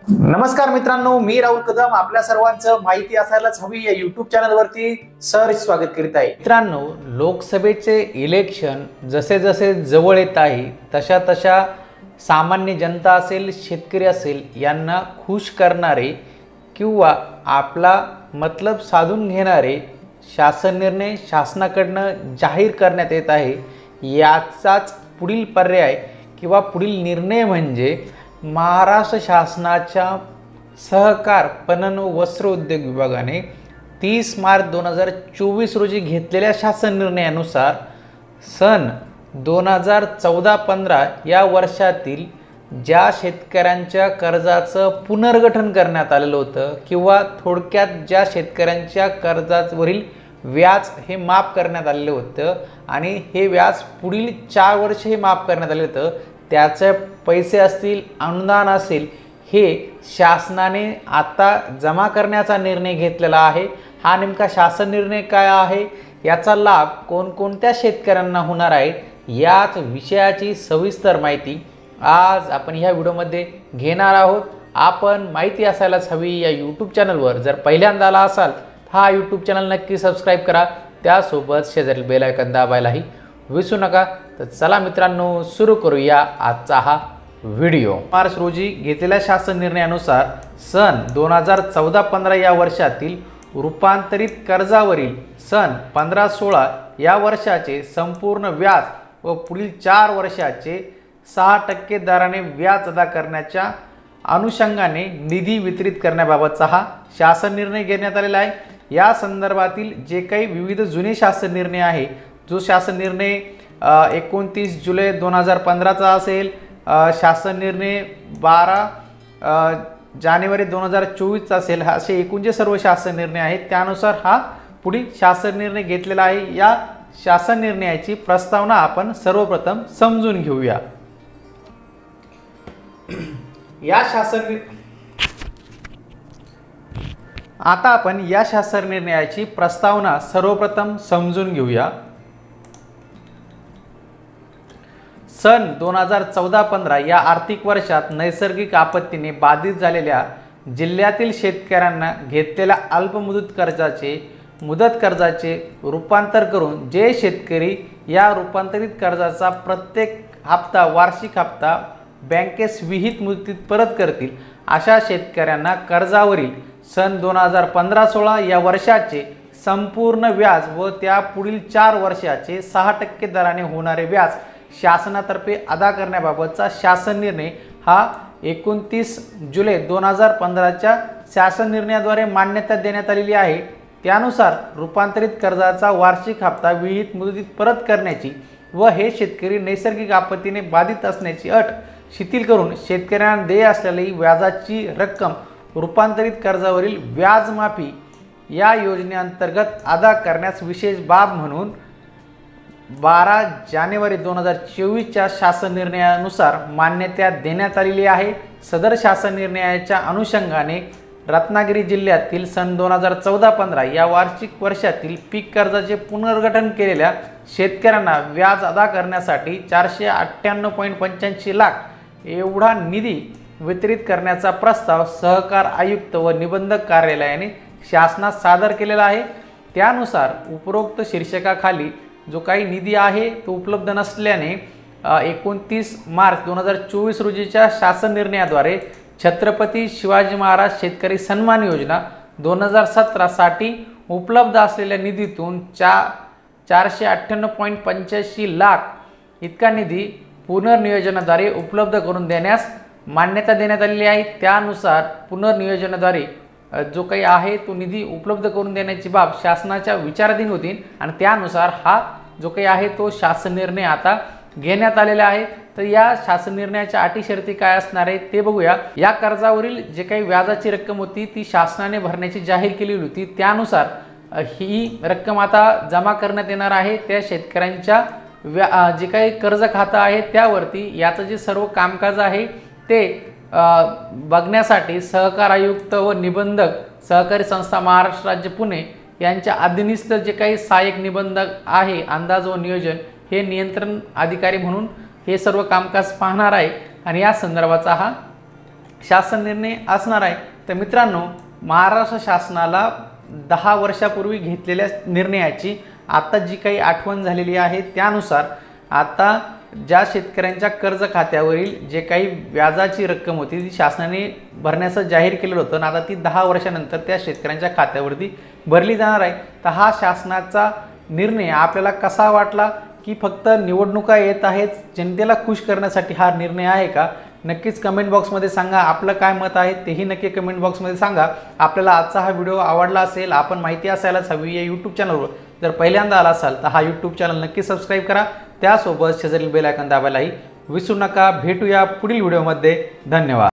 नमस्कार मित्रांनो, मी राहुल कदम आपल्या सर्वांचं माहिती असायलाच हवी या यूट्यूब चॅनलवरती सहर्ष स्वागत करीत आहे। मित्रांनो, लोकसभेचे इलेक्शन जसे जसे जवळ येत आहे तशा तशा सामान्य जनता असेल, शेतकरी असेल यांना खुश करणारे किंवा आपला मतलब साधून घेणारे शासन निर्णय शासनाकडनं जाहीर करण्यात येत आहे। याचाच पुढील पर्याय किंवा पुढील निर्णय म्हणजे महाराष्ट्र शासनाच्या सहकार पणन व वस्त्र उद्योग विभागाने 30 मार्च 2024 रोजी घेतलेल्या शासन निर्णयानुसार सन 2014-15 या वर्षातील ज्या शेतकऱ्यांच्या कर्जाचं पुनर्गठन करण्यात आलेलं होतं किंवा थोडक्यात ज्या शेतकऱ्यांच्या कर्जावरील व्याज हे माफ करण्यात आलेलं होतं आणि हे व्याज पुढील 4 वर्ष हे माफ करण्यात आले होतं, त्याचे पैसे असतील, अनुदान असेल, हे शासनाने आता जमा करण्याचा निर्णय घेतलेला आहे। हा नेमका शासन निर्णय काय आहे, याचा लाभ कोणकोणत्या शेतकऱ्यांना होणार आहे, याच विषयाची सविस्तर माहिती आज आपण ह्या व्हिडिओमध्ये घेणार आहोत। आपण माहिती असायलाच हवी या यूट्यूब चॅनलवर जर पहिल्यांदा आला असाल हा यूट्यूब चॅनल नक्की सबस्क्राईब करा, त्यासोबत शेजारील बेल आयकॉन दाबायलाही विसरू नका। तर चला मित्रांनो, सुरू करूया आजचा हा व्हिडिओ। मार्च रोजी घेतलेल्या शासन निर्णयानुसार सन 2014-15 या वर्षातील रूपांतरित कर्जावरील सन 15-16 या वर्षाचे संपूर्ण व्याज व पुढील 4 वर्षाचे 6% दराने व्याज अदा करण्याच्या अनुषंगाने निधी वितरित करण्याबाबतचा हा शासन निर्णय घेण्यात आलेला आहे। या संदर्भातील जे काही विविध जुने शासन निर्णय आहे, जो शासन निर्णय 29 जुलै 2015चा असेल, शासन निर्णय 12 जानेवारी 2024चा असेल, असे एकूण जे सर्व शासन निर्णय आहेत त्यानुसार हा पुढील शासन निर्णय घेतलेला आहे। या शासन निर्णयाची प्रस्तावना आपण सर्वप्रथम समजून घेऊया। आता आपण या शासन निर्णयाची प्रस्तावना सर्वप्रथम समजून घेऊया। सन 2014-15 या आर्थिक वर्षात नैसर्गिक आपत्तीने बाधित झालेल्या जिल्ह्यातील शेतकऱ्यांना घेतलेल्या मुदत कर्जाचे रूपांतर करून जे शेतकरी या रूपांतरित कर्जाचा प्रत्येक हप्ता वार्षिक हप्ता बँकेस विहित मुदतीत परत करतील, अशा शेतकऱ्यांना कर्जावरील सन 2015-16 या वर्षाचे संपूर्ण व्याज व त्या पुढील 4 वर्षाचे 6% दराने होणारे व्याज शासनातर्फे अदा करण्याबाबतचा शासन निर्णय हा 29 जुलै 2015च्या शासन निर्णयाद्वारे मान्यता देण्यात आलेली आहे। त्यानुसार रूपांतरित कर्जाचा वार्षिक हप्ता विहित मुदतीत परत करण्याची व हे शेतकरी नैसर्गिक आपत्तीने बाधित असण्याची अट शिथिल करून शेतकऱ्यांना देय असलेली व्याजाची रक्कम रूपांतरित कर्जावरील व्याज माफी या योजनेअंतर्गत अदा करण्यास विशेष बाब म्हणून 12 जानेवारी 2024च्या शासन निर्णयानुसार मान्यता देण्यात आलेली आहे। सदर शासन निर्णयाच्या अनुषंगाने रत्नागिरी जिल्ह्यातील सन 2014-15 या वार्षिक वर्षातील पीक कर्जाचे पुनर्गठन केलेल्या शेतकऱ्यांना व्याज अदा करण्यासाठी 498.85 लाख एवढा निधी वितरित करण्याचा प्रस्ताव सहकार आयुक्त व निबंधक कार्यालयाने शासनात सादर केलेला आहे। त्यानुसार उपरोक्त शीर्षकाखाली जो काही निधी आहे तो उपलब्ध नसल्याने 29 मार्च 2024 रोजीच्या शासन निर्णयाद्वारे छत्रपती शिवाजी महाराज शेतकरी सन्मान योजना 2017 साठी उपलब्ध असलेल्या निधीतून 498.85 लाख इतका निधी पुनर्नियोजनाद्वारे उपलब्ध करून देण्यास मान्यता देण्यात आलेली आहे। त्यानुसार पुनर्नियोजनाद्वारे जो काही आहे तो निधी उपलब्ध करून देण्याची बाब शासनाच्या विचाराधीन होती आणि त्यानुसार हा जो काही आहे तो शासन निर्णय आता घेण्यात आलेला आहे। तर या शासन निर्णयाच्या अटी शर्ती काय असणार आहे ते बघूया। या कर्जावरील जे काही व्याजाची रक्कम होती ती शासनाने भरण्याची जाहीर केलेली होती, त्यानुसार ही रक्कम आता जमा करण्यात येणार आहे। त्या शेतकऱ्यांच्या जे काही कर्ज खातं आहे त्यावरती याचं जे सर्व कामकाज आहे ते बघण्यासाठी सहकार आयुक्त व निबंधक सहकारी संस्था महाराष्ट्र राज्य पुणे यांच्या अधीनस्थ जे काही सहाय्यक निबंधक आहे अंदाज व नियोजन हे नियंत्रण अधिकारी म्हणून हे सर्व कामकाज पाहणार आहे आणि या संदर्भाचा हा शासन निर्णय असणार आहे। तर मित्रांनो, महाराष्ट्र शासनाला 10 वर्षापूर्वी घेतलेल्या निर्णयाची आता जी काही आठवण झालेली आहे त्यानुसार आता ज्या शेतकऱ्यांच्या कर्ज खात्यावरील जे काही व्याजाची रक्कम होती ती शासनाने भरण्याचं जाहीर केलेलं होतं आणि आता ती 10 वर्षानंतर त्या शेतकऱ्यांच्या खात्यावरती भरली जाणार आहे। तर हा शासनाचा निर्णय आपल्याला कसा वाटला, की फक्त निवडणुका येत आहेत जनतेला खुश करण्यासाठी हा निर्णय आहे का? नक्कीच कमेंट बॉक्समध्ये सांगा। आपलं काय मत आहे तेही नक्की कमेंट बॉक्समध्ये सांगा। आपल्याला आजचा हा व्हिडिओ आवडला असेल, आपण माहिती असायलाच हवी या यूट्यूब चॅनलवर जर पहिल्यांदा आला असाल तर हा यूट्यूब चॅनल नक्की सबस्क्राईब करा। त्यासोबत शेजारील बेल आयकॉन दाबायलाही विसरू नका। भेटूया पुढील व्हिडिओमध्ये। धन्यवाद।